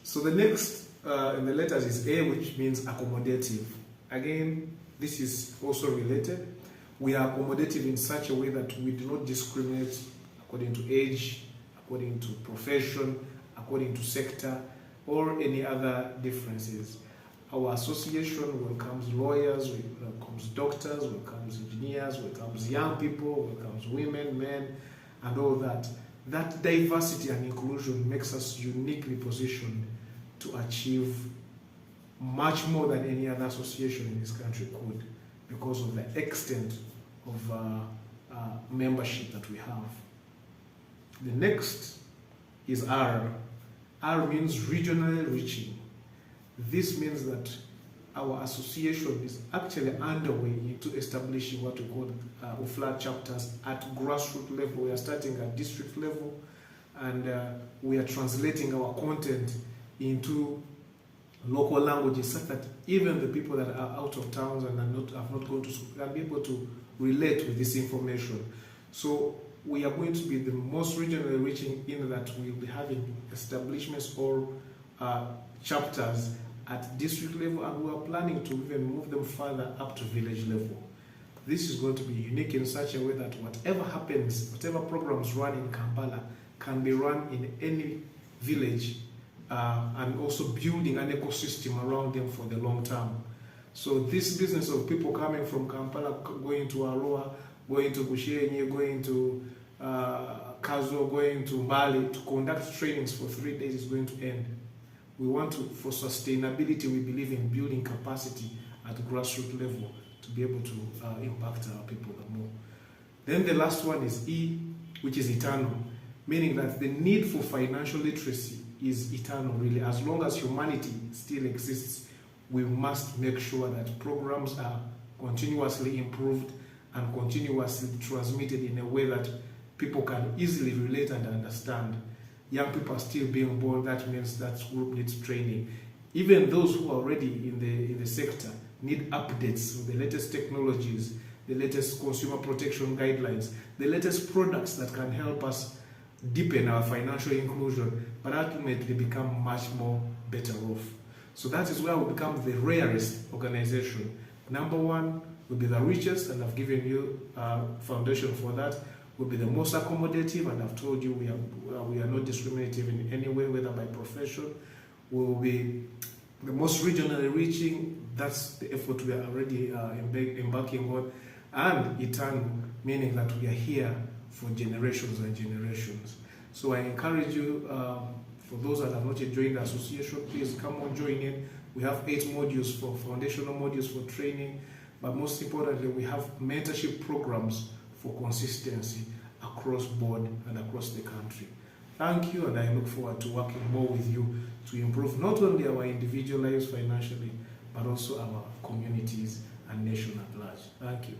So the next in the letters is A, which means accommodative. Again, this is also related. We are accommodative in such a way that we do not discriminate according to age, according to profession, according to sector, or any other differences. Our association welcomes lawyers, welcomes doctors, welcomes engineers, welcomes young people, welcomes women, men, and all that. That diversity and inclusion makes us uniquely positioned to achieve much more than any other association in this country could, because of the extent of membership that we have. The next is R. R means regionally reaching. This means that our association is actually underway into establishing what we call UFLA chapters at grassroots level. We are starting at district level, and we are translating our content into local languages such that even the people that are out of towns and have not gone to school can be able to relate with this information. So we are going to be the most regionally reaching in that we'll be having establishments or chapters at district level, and we are planning to even move them further up to village level. This is going to be unique in such a way that whatever happens, whatever programs run in Kampala can be run in any village, and also building an ecosystem around them for the long term. So this business of people coming from Kampala, going to Arua, going to Bushenyi, going to Kazo, going to Mbale to conduct trainings for 3 days is going to end. We want to, for sustainability, we believe in building capacity at grassroots level to be able to impact our people more. Then the last one is E, which is eternal, meaning that the need for financial literacy is eternal, really. As long as humanity still exists, we must make sure that programs are continuously improved and continuously transmitted in a way that people can easily relate and understand. Young people are still being born, that means that group needs training. Even those who are already in the sector need updates with the latest technologies, the latest consumer protection guidelines, the latest products that can help us deepen our financial inclusion, but ultimately become much more better off. So that is where we become the rarest organization. Number one will be the richest, and I've given you a foundation for that. Will be the most accommodative, and I've told you we are not discriminative in any way, whether by profession. We will be the most regionally reaching. That's the effort we are already embarking on. And eternal, meaning that we are here for generations and generations. So I encourage you, for those that have not yet joined the association, please come on, join in. We have 8 modules for foundational modules for training, but most importantly, we have mentorship programs for consistency across board and across the country. Thank you, and I look forward to working more with you to improve not only our individual lives financially, but also our communities and nation at large. Thank you.